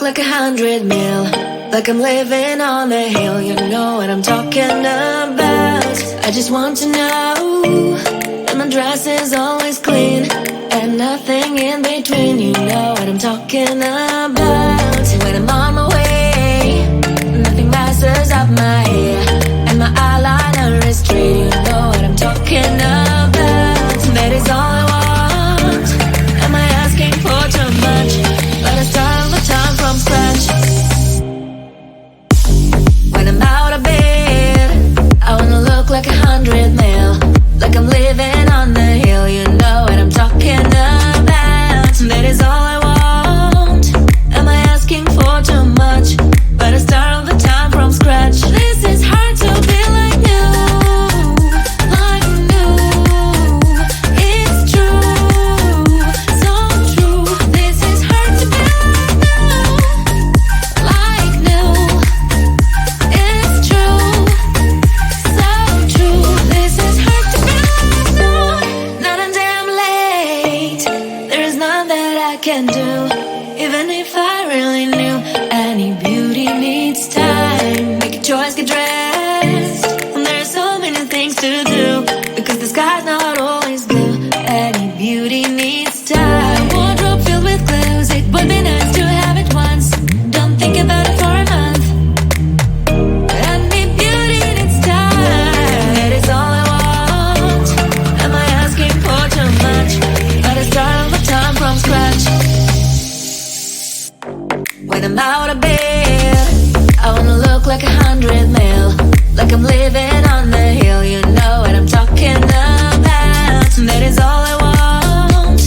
like 100 mil, like I'm living on a hill. You know what I'm talking about. I just want to know that my dress is always clean and nothing in between. You know what I'm talking about. When I'm on my way, nothing messes up my hair, and my eyeliner is straight. You know what I'm talking about. That is all I want. Am I asking for too much? But I start all the time from scratch. When I'm out of bed, I wanna look like 100 mil, like I'm living on the hill. You know what I'm talking about. That is all I want. Am I asking for too much? But I start all the time from scratch. This is hard to be like new, like new. It's true, so true. This is hard to be like new, it's true, so true. This is hard to be like new. Not until I'm late, there is none that I can do. Even if I really knew, any beauty needs time. Make a choice, get dressed, and there's so many things to do, because the sky's not always blue. Any beauty needs time. Wardrobe filled with clothes, it would be nice to have it once. Don't think about it for a month. Any beauty needs time. That is all I want. Am I asking for too much? But I start all the time from scratch. When I'm out of bed, I wanna look like 100 mil, like I'm living on the hill. You know what I'm talking about. That is all I want.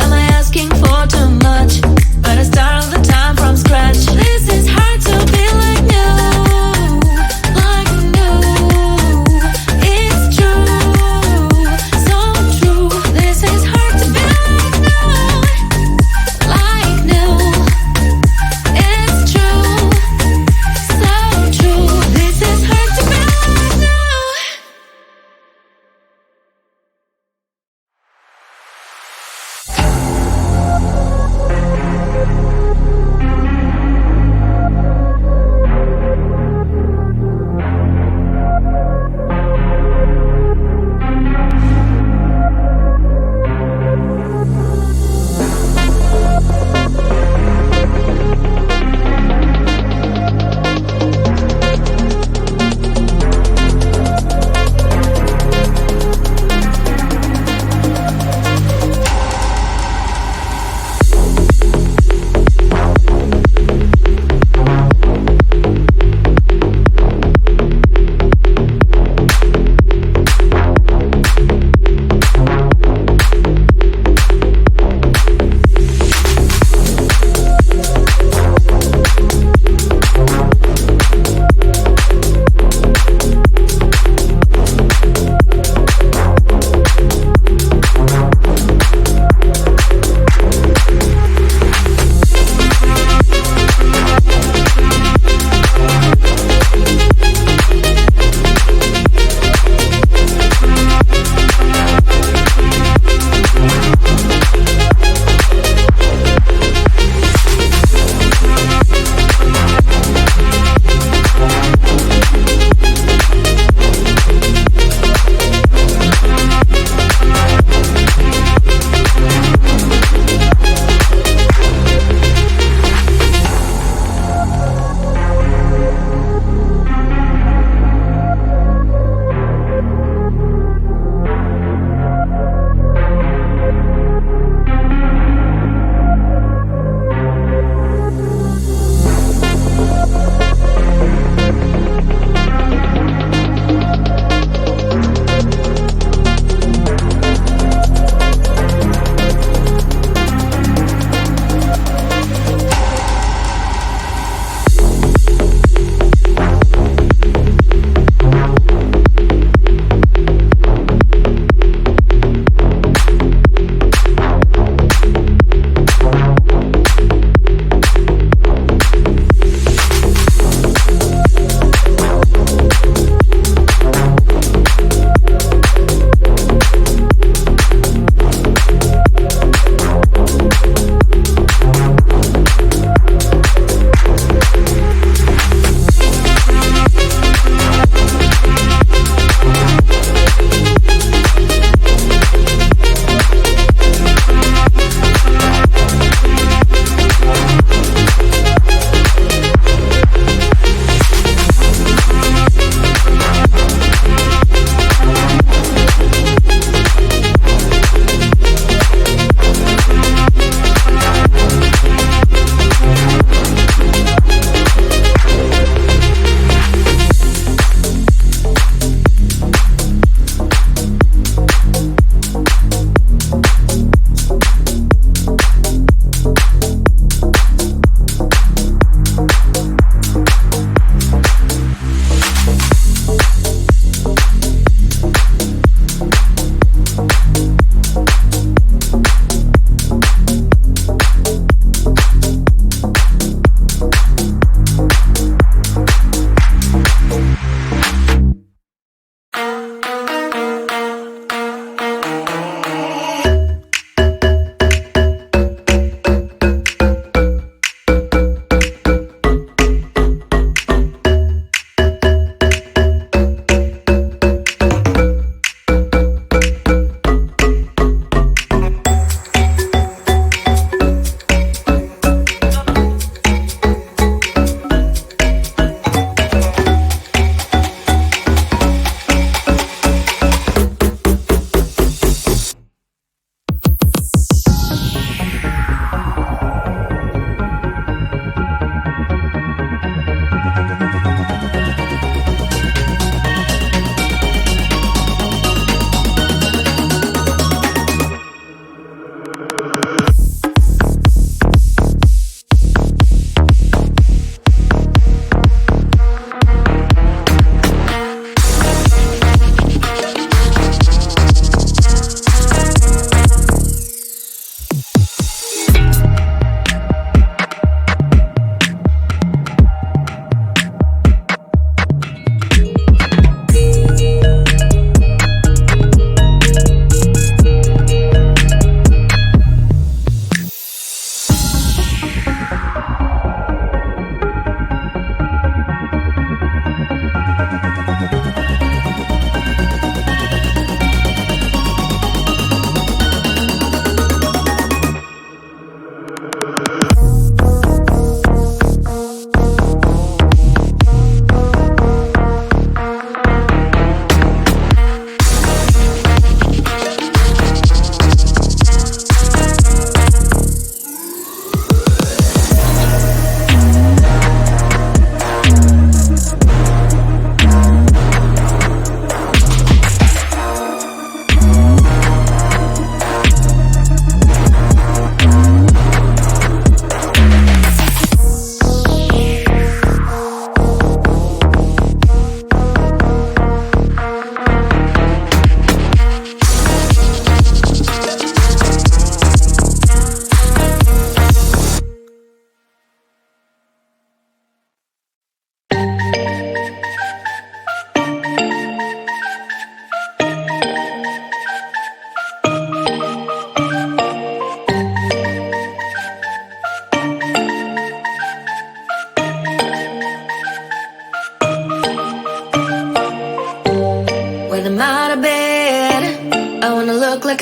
Am I asking for too much? But I start all the time from scratch. This is hard to be like new, like new. It's true, so true. This is hard to be like new, like new. It's true, so true. This is hard to be like new.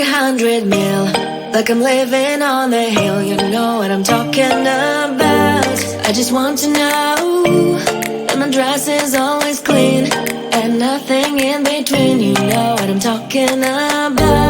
100 mil, like I'm living on the hill. You know what I'm talking about. I just want to know that my dress is always clean and nothing in between. You know what I'm talking about.